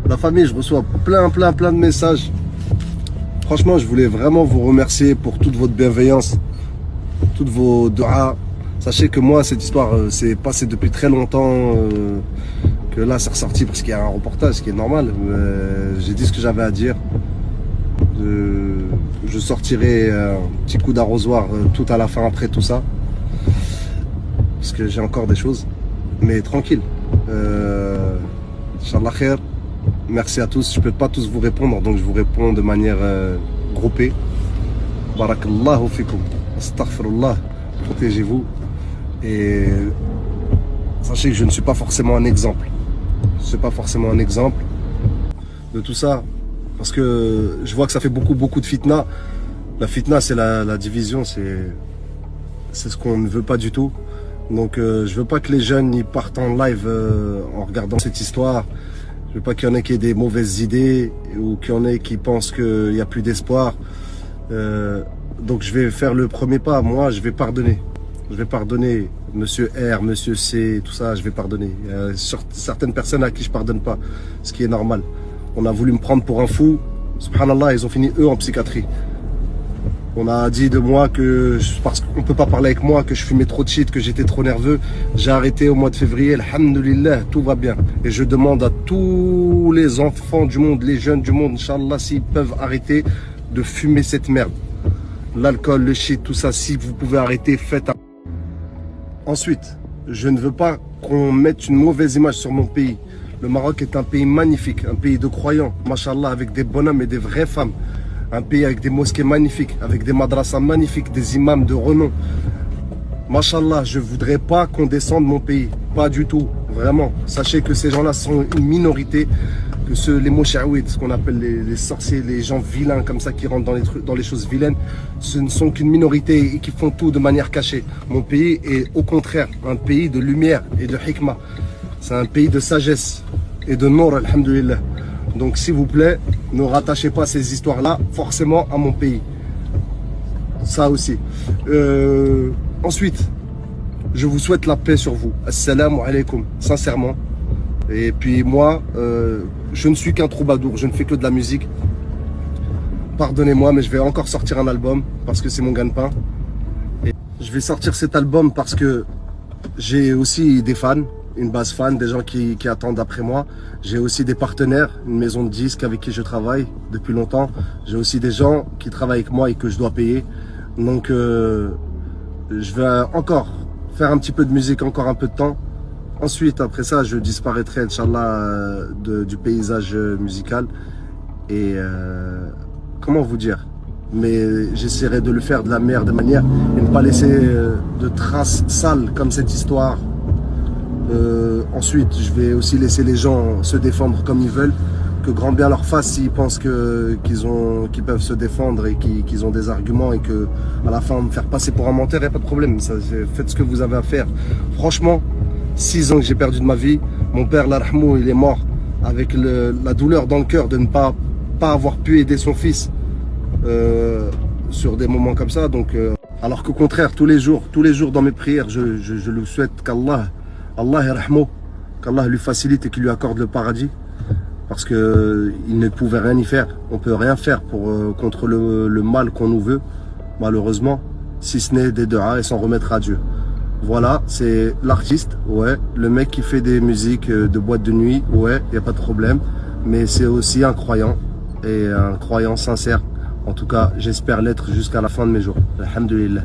La famille, je reçois plein de messages. Franchement, je voulais vraiment vous remercier pour toute votre bienveillance, toutes vos du'as. Sachez que moi, cette histoire, c'est passé depuis très longtemps. Que là, c'est ressorti parce qu'il y a un reportage, ce qui est normal. J'ai dit ce que j'avais à dire. Je sortirai un petit coup d'arrosoir tout à la fin après tout ça. Parce que j'ai encore des choses. Mais tranquille. Inch'Allah khair. Merci à tous. Je ne peux pas tous vous répondre, donc je vous réponds de manière groupée. Barakallahu fikum. Astaghfirullah. Protégez-vous. Et sachez que je ne suis pas forcément un exemple. Je ne suis pas forcément un exemple de tout ça. Parce que je vois que ça fait beaucoup de fitna. La fitna, c'est la division. C'est ce qu'on ne veut pas du tout. Donc je veux pas que les jeunes y partent en live en regardant cette histoire. Je veux pas qu'il y en ait qui aient des mauvaises idées ou qu'il y en ait qui pensent qu'il n'y a plus d'espoir. Donc je vais faire le premier pas. Moi, je vais pardonner. Je vais pardonner Monsieur R, Monsieur C, tout ça, je vais pardonner. Il y a certaines personnes à qui je pardonne pas, ce qui est normal. On a voulu me prendre pour un fou. Subhanallah, ils ont fini eux en psychiatrie. On a dit de moi que, parce qu'on peut pas parler avec moi, que je fumais trop de shit, que j'étais trop nerveux. J'ai arrêté au mois de février, alhamdoulilah, tout va bien. Et je demande à tous les enfants du monde, les jeunes du monde, Inch'Allah, s'ils peuvent arrêter de fumer cette merde. L'alcool, le shit, tout ça, si vous pouvez arrêter, faites. Ensuite, je ne veux pas qu'on mette une mauvaise image sur mon pays. Le Maroc est un pays magnifique, un pays de croyants, machallah, avec des bonhommes et des vraies femmes. Un pays avec des mosquées magnifiques, avec des madrasas magnifiques, des imams de renom. Machallah, je ne voudrais pas qu'on descende mon pays. Pas du tout, vraiment. Sachez que ces gens-là sont une minorité, que les mouchaouids, ce qu'on appelle les sorciers, les gens vilains comme ça qui rentrent dans les choses vilaines, ce ne sont qu'une minorité et qui font tout de manière cachée. Mon pays est au contraire un pays de lumière et de hikmah. C'est un pays de sagesse et de nour, alhamdoulilah. Donc s'il vous plaît, ne rattachez pas ces histoires-là forcément à mon pays. Ça aussi. Ensuite, je vous souhaite la paix sur vous. Assalamu alaikum, sincèrement. Et puis moi, je ne suis qu'un troubadour, je ne fais que de la musique. Pardonnez-moi, mais je vais encore sortir un album parce que c'est mon gagne-pain. Et je vais sortir cet album parce que j'ai aussi des fans. Une base fan, des gens qui attendent après moi. J'ai aussi des partenaires, une maison de disques avec qui je travaille depuis longtemps. J'ai aussi des gens qui travaillent avec moi et que je dois payer. Donc je vais encore faire un petit peu de musique, encore un peu de temps. Ensuite, après ça, je disparaîtrai, Inch'Allah, du paysage musical. Et comment vous dire? Mais j'essaierai de le faire de la meilleure des manières et ne pas laisser de traces sales comme cette histoire. Ensuite, je vais aussi laisser les gens se défendre comme ils veulent, que grand bien leur fasse s'ils pensent qu'ils peuvent se défendre et qu'ils ont des arguments et que à la fin me faire passer pour un menteur, il n'y a pas de problème. Ça, faites ce que vous avez à faire. Franchement, 6 ans que j'ai perdu de ma vie, mon père, l'arhamou, il est mort avec la douleur dans le cœur de ne pas avoir pu aider son fils sur des moments comme ça. Donc, alors qu'au contraire, tous les jours dans mes prières, je lui souhaite qu'Allah yarhamou, qu'Allah lui facilite et qu'il lui accorde le paradis, parce que il ne pouvait rien y faire. On peut rien faire contre le mal qu'on nous veut, malheureusement, si ce n'est des du'as et s'en remettre à Dieu. Voilà, c'est l'artiste, ouais, le mec qui fait des musiques de boîte de nuit, ouais, il n'y a pas de problème, mais c'est aussi un croyant, et un croyant sincère. En tout cas, j'espère l'être jusqu'à la fin de mes jours. Alhamdulillah.